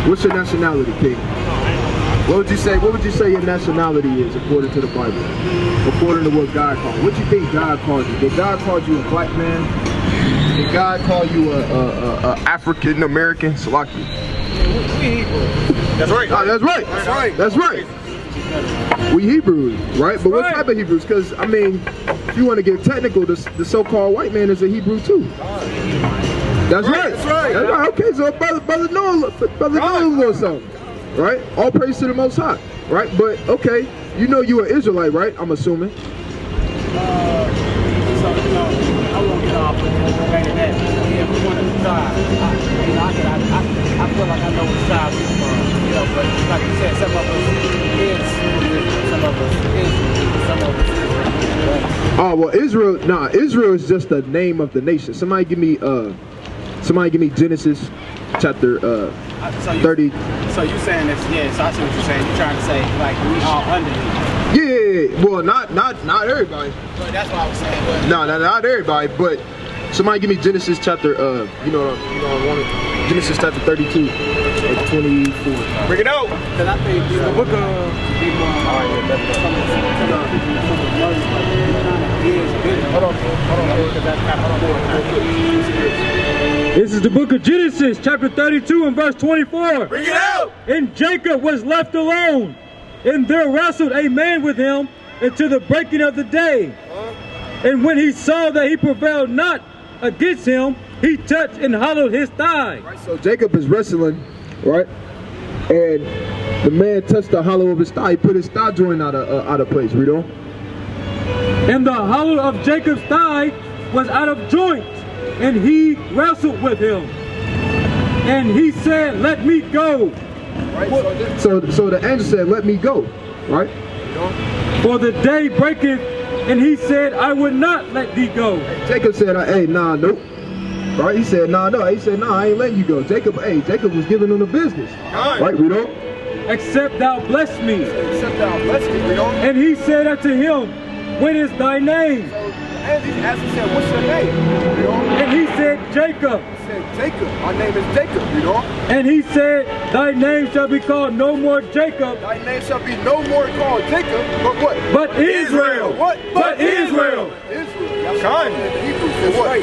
What's your nationality, King? What would you say? What would you say your nationality is according to the Bible? According to what God called you? What do you think God called you? Did God call you a black man? Did God call you a African American? Salaki. That's right. That's right. That's right. That's right. We Hebrews, right? But what type of Hebrews? Because I mean, if you want to get technical, the so-called white man is a Hebrew too. That's right. That's right. That's right. Okay, so brother Noah a little something, right? All praise to the Most High, right? But okay, you know you an Israelite, right? I'm assuming. So I won't get off with that. Yeah, we want to decide. I feel like I know what side we're from, you know. But like you said, some of us is, some of us is, some of us is. Oh well, Israel is just the name of the nation. Somebody give me Genesis chapter 30. So you saying this? Yeah. So I see what you're saying. You're trying to say like we all under you. Yeah. Well, not everybody. But that's what I was saying. But No, not everybody. But somebody give me Genesis chapter I want it. Genesis chapter 32, 24. Bring it out. because I think the book of This is the book of Genesis, chapter 32 and verse 24. Bring it out. And Jacob was left alone, and there wrestled a man with him until the breaking of the day. And when he saw that he prevailed not against him, he touched and hollowed his thigh. Right, so Jacob is wrestling, right? And the man touched the hollow of his thigh. He put his thigh joint out of place. Read on. And the hollow of Jacob's thigh was out of joint, and he wrestled with him. And he said, "Let me go." Right. So the angel said, "Let me go." Right. For the day breaketh, and he said, "I would not let thee go." Jacob said, "Hey, nah, nope." Right. He said, "Nah, no." He said, "Nah, I ain't letting you go." Jacob was giving him the business. Right. Read on. Except thou bless me. Except thou bless me. Read on. And he said unto him, "What is thy name?" And he said, "What's your name?" Read on. And he said, "Jacob." He said, "Jacob. My name is Jacob." Read on. And he said, "Thy name shall be called no more Jacob, Thy name shall be no more called Jacob, but what? but Israel." What? But Israel. Israel. That's right. Hebrew said what?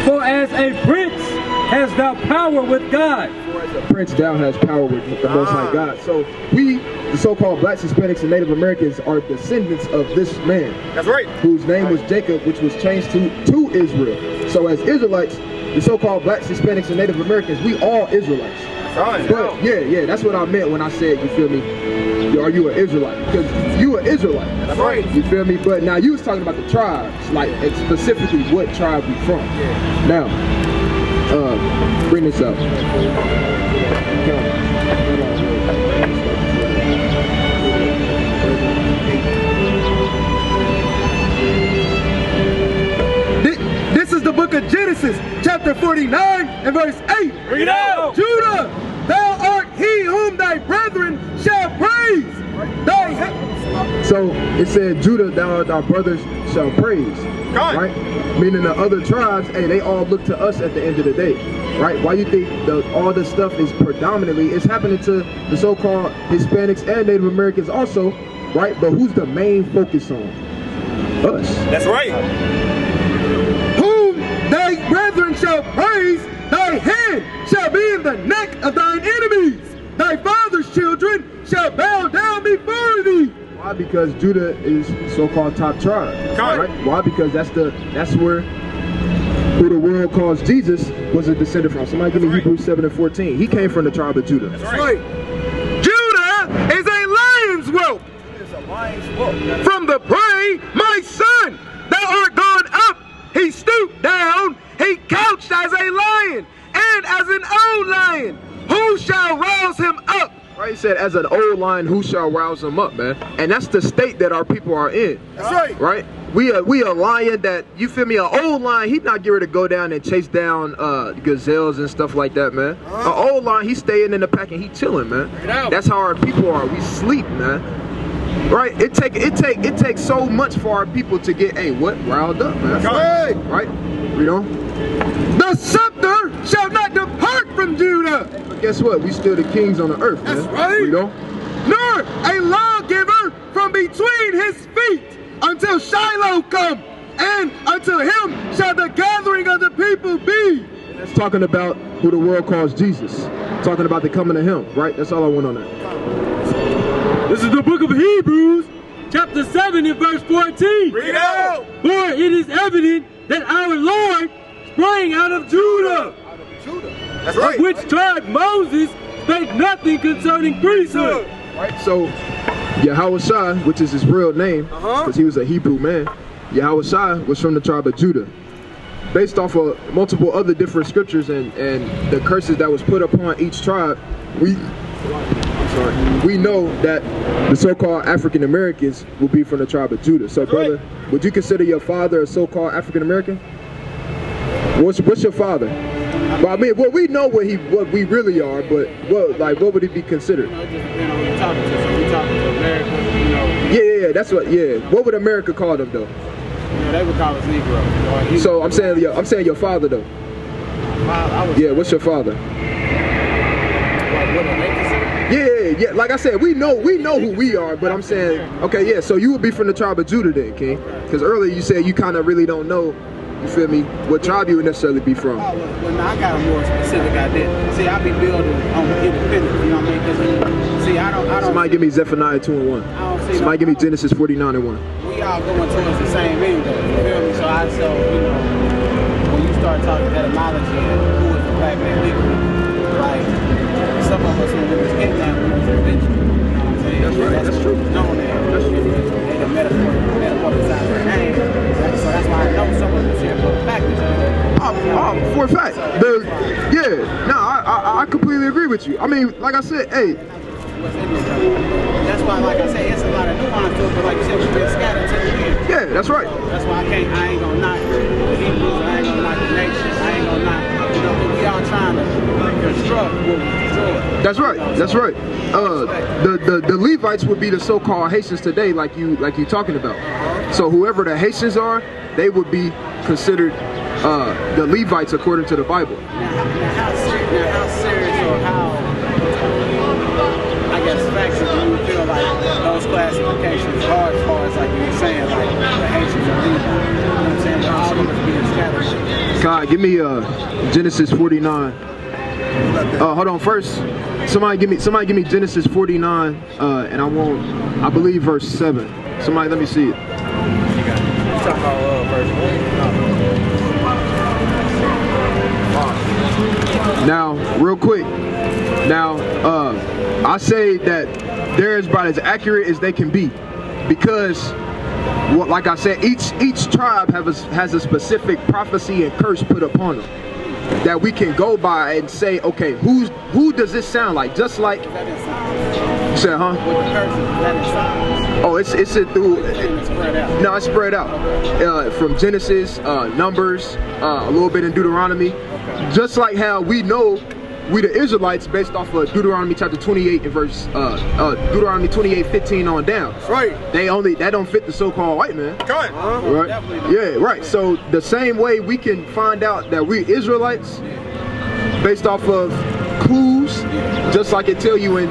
For as a prince hast thou power with God. For as a prince thou has power with the Most High God. So we, the so-called blacks, Hispanics, and Native Americans, are descendants of this man. That's right. Whose name was Jacob, which was changed to Israel. So as Israelites, the so-called blacks, Hispanics, and Native Americans, we all Israelites. Right. But yeah, that's what I meant when I said, you feel me, are you an Israelite? Because you an Israelite. That's right. You feel me? But now you was talking about the tribes, like specifically what tribe we from. Yeah. Now, bring this up. This is the book of Genesis, chapter 49 and verse 8. Bring it out. Judah, thou art he whom thy brethren shall praise. So it said, Judah, thou art thy brothers shall praise. Right? Meaning the other tribes, hey, they all look to us at the end of the day. Right? Why you think all this stuff is predominantly, it's happening to the so-called Hispanics and Native Americans also, right? But who's the main focus on? Us. That's right. Whom thy brethren shall praise, thy hand shall be in the neck of thine enemies. Thy father's children shall bow down before thee. Why? Because Judah is so-called top tribe. Right? Why? Because that's where who the world calls Jesus was a descendant from. Somebody give me Hebrews 7 and 14. He came from the tribe of Judah. That's right. Judah is a lion's whelp. From the prey, my son, thou art gone up. He stooped down. He couched as a lion and as an old lion. Who shall rouse him up? Right, he said, as an old lion, who shall rouse him up, man? And that's the state that our people are in. That's right. Right? We a lion that, you feel me, an old lion, he's not getting ready to go down and chase down gazelles and stuff like that, man. An old lion, he's staying in the pack and he chilling, man. That's how our people are. We sleep, man. Right? It takes so much for our people to get, riled up, man. Right? Read on. The scepter shall not depart from Judah. guess what? We still the kings on the earth, man. That's right. You know? Nor a lawgiver from between his feet until Shiloh come, and unto him shall the gathering of the people be. That's talking about who the world calls Jesus. Talking about the coming of him, right? That's all I want on that. This is the book of Hebrews, chapter 7 and verse 14. Read out. For it is evident that our Lord sprang out of Judah, That's of right. which tribe Moses spake nothing concerning priesthood. Right? So, Yahushua, which is his real name, because he was a Hebrew man, Yahushua was from the tribe of Judah. Based off of multiple other different scriptures and the curses that was put upon each tribe, we know that the so-called African Americans will be from the tribe of Judah. So, brother, would you consider your father a so-called African American? What's your father? Well, I mean, well, we know what we really are, but what would he be considered? You know, it just depends on who you're talking to. So if you're talking to America, you know. Yeah, that's what. Yeah, what would America call them though? You know, they would call us Negro. You know, So I'm saying your father though. I would Yeah, what's your father? what do they consider? Yeah. Like I said, we know who we are, but I'm saying, okay, yeah. So you would be from the tribe of Judah then, King? Because earlier you said you kind of really don't know. You feel me? What tribe you would necessarily be from? Oh, well, now I got a more specific idea. See, I be building on independence, you know what I mean? Because, see, I don't. Somebody give me Zephaniah 2:1. Somebody give me Genesis 49:1. We all going towards the same end, though. You feel me? So you know, when you start talking etymology and who is the black man legally, like some of us when we was kidnapped, we was invented. You know what I'm saying? That's right. That's true. Known as. That's true. And the metaphor beside their name. So that's why I know some of us here for a fact. For a fact. I completely agree with you. I mean, like I said, hey. That's why, like I said, it's a lot of nuance to it, but like you said, we've been scattered to the end. Yeah, that's right. So that's why I ain't gonna knock the Hebrews, I ain't gonna knock the nation, I ain't gonna knock, you know, because we all trying to construct what we destroyed. That's right. That's right. The Levites would be the so-called Haitians today, like you talking about. So whoever the Haitians are, they would be considered the Levites according to the Bible. Now how serious or how, I guess, factual do you feel like those classifications are as far as like you were saying, like the Haitians are Levites? You know what I'm saying? But all of us being scattered. God, give me Genesis 49. Hold on, first, somebody give me Genesis 49, and I believe verse 7. Somebody, let me see it. You talking about verse 1? Now, real quick. Now, I say that they're about as accurate as they can be, because, like I said, each tribe has a specific prophecy and curse put upon them that we can go by and say, okay, who does this sound like? Just like you said, huh? Oh, it's through. No, it's spread out from Genesis, Numbers, a little bit in Deuteronomy. Just like how we know we the Israelites based off of Deuteronomy chapter 28 and verse Deuteronomy 28:15 on down. That's right. That don't fit the so-called white man. Right. Right? Yeah, right. So the same way we can find out that we Israelites based off of clues, just like it tell you in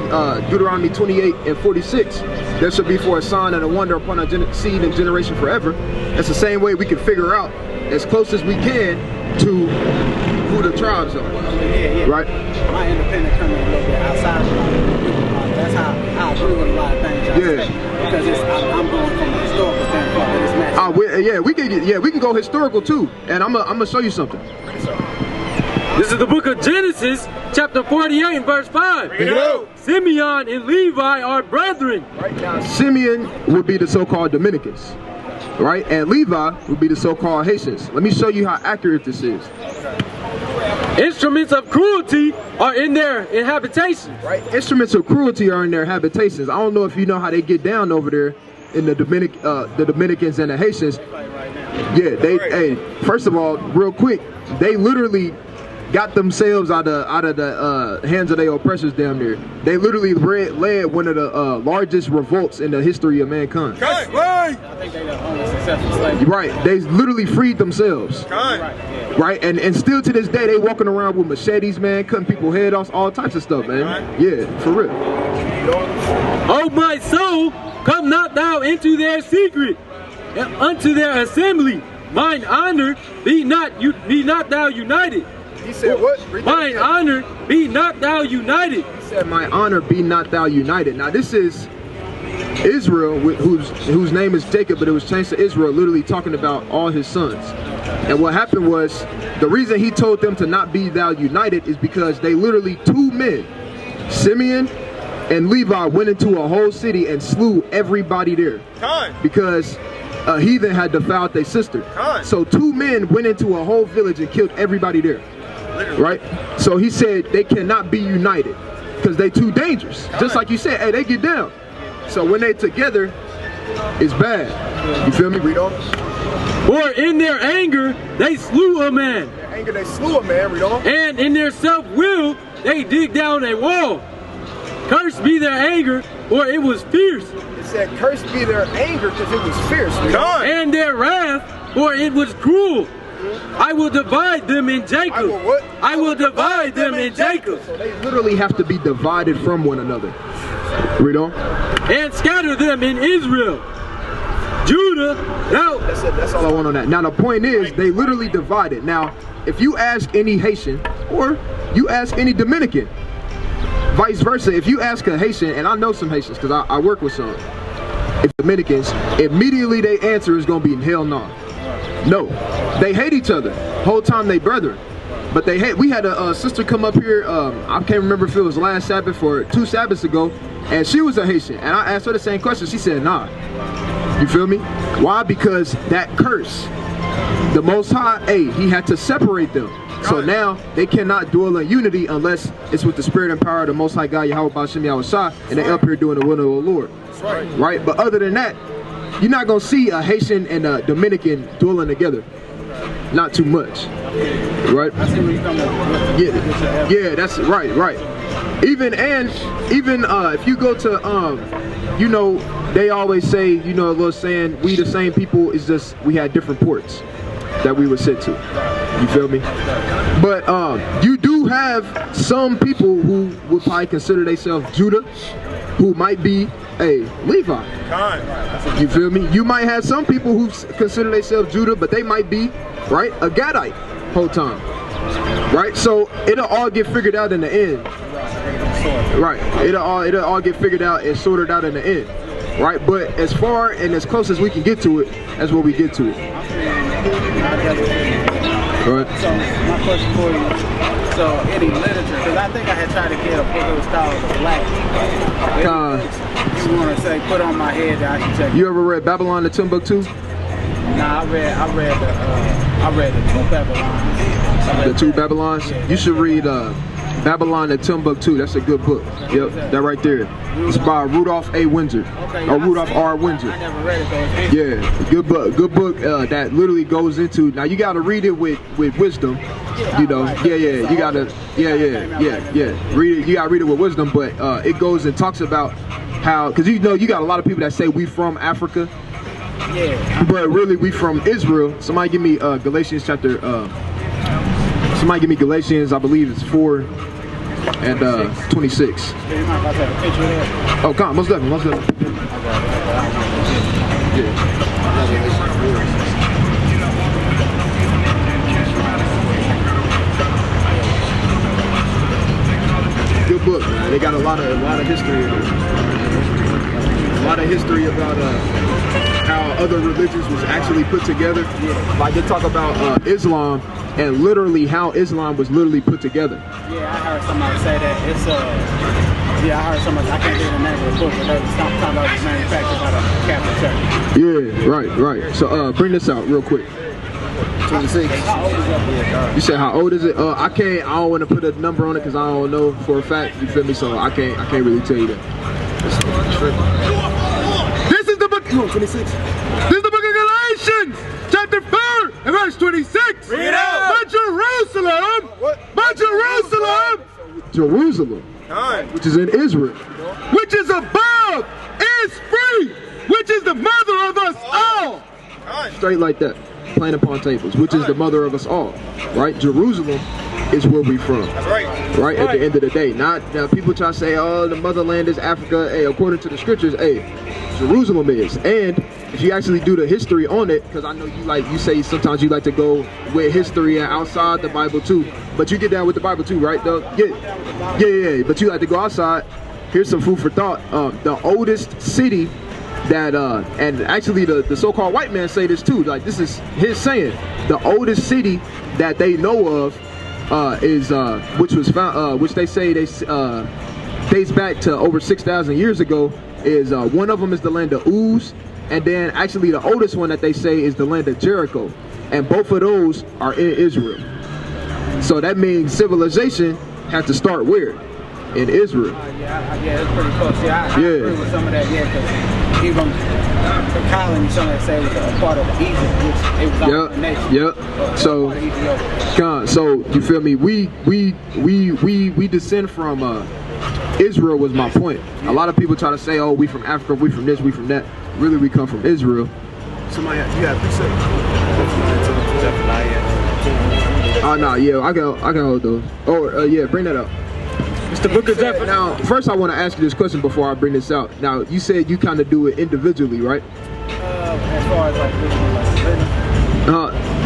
Deuteronomy 28:46, there shall be for a sign and a wonder upon our seed and generation forever. That's the same way we can figure out as close as we can to who the tribes are. Yeah. Right? My independent coming a little bit outside of that's how I agree with a lot of things. Because I'm going from a historical standpoint, but it's matching. We can go historical too, and I'm gonna show you something. This is the book of Genesis, chapter 48 and verse 5. Simeon and Levi are brethren. Right now, Simeon would be the so-called Dominicans, right? And Levi would be the so-called Haitians. Let me show you how accurate this is. Instruments of cruelty are in their habitations. Right? Instruments of cruelty are in their habitations. I don't know if you know how they get down over there in the Dominicans and the Haitians. Yeah, hey, first of all, real quick, they literally got themselves out of the hands of their oppressors down there. They literally led one of the largest revolts in the history of mankind. Right. I think they the only successful slave. Right, they literally freed themselves. Right, and still to this day they walking around with machetes, man, cutting people's head off, all types of stuff, man. Yeah, for real. O my soul, come not thou into their secret, and unto their assembly. Mine honor be not thou united. He said what? Mine honor be not thou united. He said, my honor be not thou united. Now this is Israel, whose name is Jacob, but it was changed to Israel, literally talking about all his sons. And what happened was, the reason he told them to not be thou united is because they literally, two men, Simeon and Levi, went into a whole city and slew everybody there. Because a heathen had defiled their sister. So two men went into a whole village and killed everybody there. Right? So he said they cannot be united because they too dangerous. Just like you said, hey, they get down. So when they together, it's bad. You feel me? Read on. For in their anger they slew a man. In their anger they slew a man. Read on. And in their self-will they dig down a wall. Cursed be their anger, for it was fierce. It said, cursed be their anger because it was fierce. And their wrath, for it was cruel. I will divide them in Jacob. I will divide them in Jacob. So they literally have to be divided from one another. Read on. And scatter them in Israel. Judah, now. That's all I want on that. Now the point is, they literally divided. Now, if you ask any Haitian, or you ask any Dominican, vice versa, if you ask a Haitian, and I know some Haitians because I work with some, if Dominicans, immediately their answer is going to be hell no. No. They hate each other. Whole time they brethren. But they hate. We had a sister come up here, I can't remember if it was last Sabbath or 2 Sabbaths ago, and she was a Haitian. And I asked her the same question. She said, nah. You feel me? Why? Because that curse, the Most High, he had to separate them. So now they cannot dwell in unity unless it's with the spirit and power of the Most High God, Yahweh B'Shem Yahushua, and they up here doing the will of the Lord. Right? But other than that, you're not going to see a Haitian and a Dominican dwelling together. Not too much. Right? Yeah, that's right. Even if you go to, you know, they always say, you know, a little saying, we the same people, it's just we had different ports that we would sit to. You feel me? But you do have some people who would probably consider themselves Judah, who might be a Levi. You feel me? You might have some people who consider themselves Judah, but they might be, right, a Gadite whole time. Right? So it'll all get figured out in the end. Right. It'll all get figured out and sorted out in the end. Right? But as far and as close as we can get to it, that's where we get to it. Right. So my question for you, so any literature, because I think I had tried to get a book that was called The Black. You want to say, put on my head that I should check. You ever read Babylon the Timbuktu? Nah, I read the 2 Babylons. The 2 Babylons? Yeah, you should read Babylon the Timbuktu. That's a good book. Yep, that right there. It's by Rudolph A. Windsor. Or Rudolph R. Windsor. I never read it though. Yeah, good book. Good book that literally goes into, now you gotta read it with wisdom. You know, you gotta read it, you gotta read it with wisdom, but it goes and talks about how, because you know you got a lot of people that say we from Africa. Yeah. But really we from Israel. Somebody give me Galatians chapter somebody give me Galatians, I believe it's 4 and 26. Oh, come on, most definitely. Yeah. Good book, man. They got a lot of history in it. A lot of history about how other religions was actually put together. Like they talk about Islam and literally how Islam was literally put together. Yeah, I heard somebody say that it's I heard somebody, I can't get the name of the book, but they was talking about it's manufactured by the Catholic Church. Yeah, right. So bring this out real quick. 26. How old is that book? You said how old is it? I don't want to put a number on it because I don't know for a fact. You feel me? So I can't really tell you that. This is the book. 26. This is the book of Galatians, chapter 4, in verse 26. Bring it out. But Jerusalem, Jerusalem, which is in Israel, which is above, is free, which is the mother of us all. straight like that, plain upon tables, which is the mother of us all, right? Jerusalem is where we from. That's right. Right, at the end of the day. Not now people try to say, oh, the motherland is Africa. Hey, according to the scriptures, hey, Jerusalem is. And if you actually do the history on it, because I know you say sometimes you like to go with history and outside the Bible too, but you get down with the Bible too, right? Though, yeah. But you like to go outside. Here's some food for thought. The oldest city that and actually the so-called white man say this too. Like, this is his saying. The oldest city that they know of is which was found, which they say dates back to over 6,000 years ago. Is one of them is the land of Uz, and then actually the oldest one that they say is the land of Jericho, and both of those are in Israel. So that means civilization has to start where? In Israel. Yeah, it's pretty close. I agree with some of that. Yeah, because even the colony, some of that say it was a part of Egypt, which it was all the nation. So you feel me? We descend from Israel was my point. A lot of people try to say, oh, we from Africa, we from this, we from that. Really, we come from Israel. Somebody, yeah, appreciate it. Oh no, yeah, I can hold those. Oh yeah, bring that up. It's the book of Zephaniah. Now, first I want to ask you this question before I bring this out. Now, you said you kind of do it individually, right? As far as like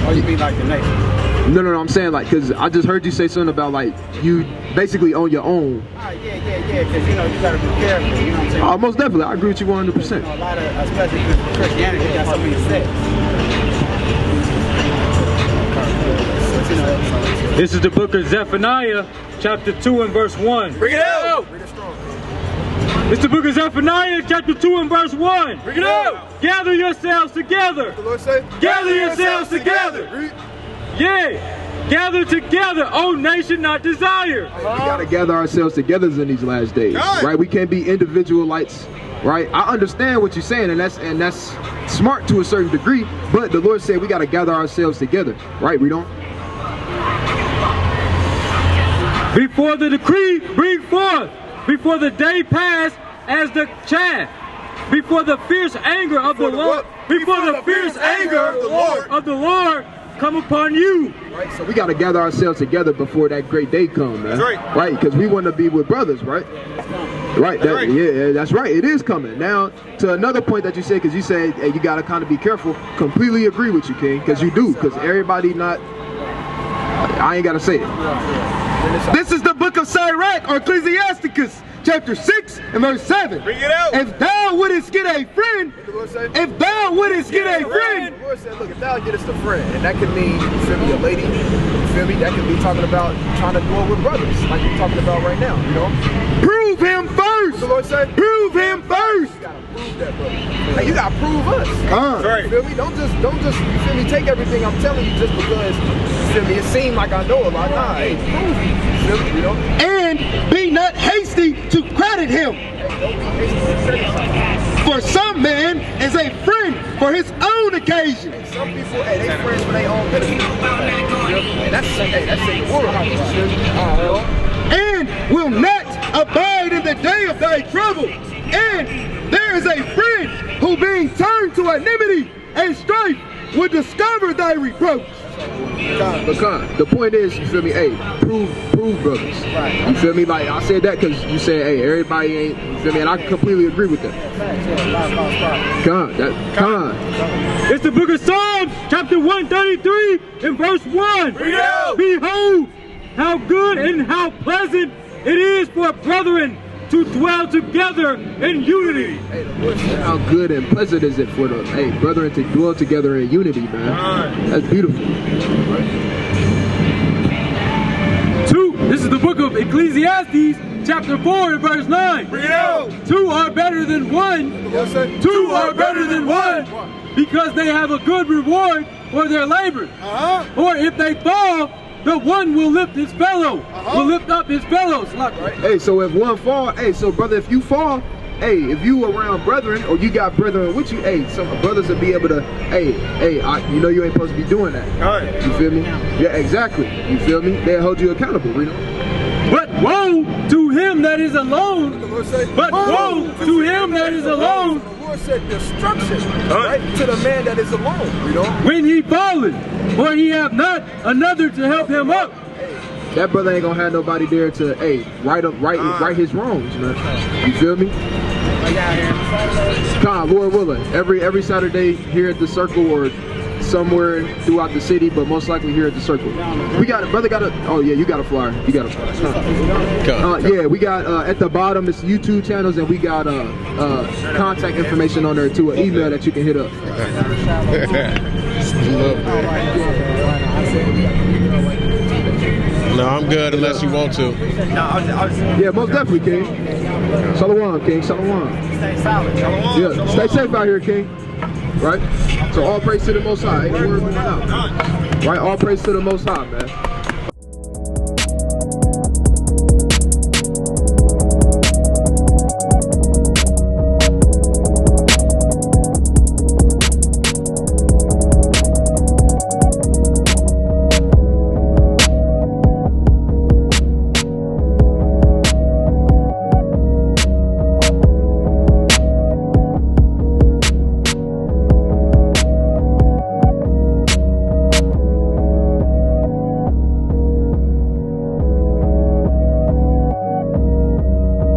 or you mean like the nation? No, I'm saying like, because I just heard you say something about like you basically on your own. Yeah, because you gotta be careful, you know what I'm saying? Most definitely, I agree with you 100%. A lot of, especially Christianity, got so many sects. This is the book of Zephaniah, chapter 2 and verse 1. Bring it out. It's the book of Zephaniah, chapter 2 and verse 1. Bring it out. Gather yourselves together. The Lord say, Gather yourselves together. Yea, gather together, O nation not desired. We gotta gather ourselves together in these last days, right? We can't be individualites, right? I understand what you're saying, and that's smart to a certain degree. But the Lord said we gotta gather ourselves together, right? We don't. Before the decree bring forth, before the day pass as the chaff, before the fierce anger of the Lord, before the fierce anger of the Lord come upon you. Right, so we got to gather ourselves together before that great day comes, man. That's right. Right, because we want to be with brothers, right? Right, yeah, that's right. It is coming. Now, to another point that you said, because you said hey, you got to kind of be careful. Completely agree with you, King, because you do, because everybody not. I ain't got to say it. this is the book of Sirach, or Ecclesiasticus, chapter 6 and verse 7. Bring it out. If thou wouldest get a friend, if thou wouldest get a friend, The Lord said, look, if thou get us a friend, and that could mean, you feel me, a lady, you feel me, that could be talking about trying to do it with brothers, like we're talking about right now, you know? prove him first. The Lord said, Prove him first. you gotta prove that, brother. Hey, you gotta prove us. Right. You feel me? Don't just, you feel me, take everything I'm telling you just because, you feel me, it seemed like I know a lot. Nah, hey, prove me. You feel me, you know? And be not hasty to credit him. For some man is a friend for his own occasion. Some people, hey, they friends for their own benefit. Hey, that's in the world. And will not abide in the day of thy trouble. And there is a friend who being turned to enmity and strife will discover thy reproach. The point is, you feel me, hey, prove brothers. Right. You feel me? Like I said that because you said, hey, everybody ain't, you feel me? And I completely agree with that. It's the book of Psalms, chapter 133 and verse 1. Behold, how good and how pleasant it is for brethren to dwell together in unity. Hey, how good and pleasant is it for the brethren to dwell together in unity, man. That's beautiful. This is the book of Ecclesiastes, chapter 4 and verse 9. Bring it out. Two are better than one. Yes, sir. Two are better than one, because they have a good reward for their labor. Or if they fall, the one will lift his fellow, will lift up his fellows. Hey, so if one fall, hey, so brother, if you fall, hey, if you around brethren or you got brethren with you, hey, some brothers will be able to, hey, you know you ain't supposed to be doing that. You feel me? Yeah, exactly. You feel me? They'll hold you accountable, you know? But woe to him that is alone. But woe to him that is alone. The Lord said destruction, right? To the man that is alone, you know? When he falleth, for he have not another to help him up. That brother ain't gonna have nobody there to, hey, right his wrongs, man. You feel me? Lord willing, every Saturday here at the Circle or somewhere throughout the city, but most likely here at the Circle. We got brother got a. Oh yeah, you got a flyer. You got a flyer. Yeah, we got at the bottom it's YouTube channels, and we got contact information on there too, an email that you can hit up. No, I'm good unless you want to. Yeah, most definitely, King. Shalom, King. Shalom. Stay solid. Yeah, stay safe out here, King. Right? So all praise to the Most High. Ain't no word going out. Right? All praise to the Most High, man.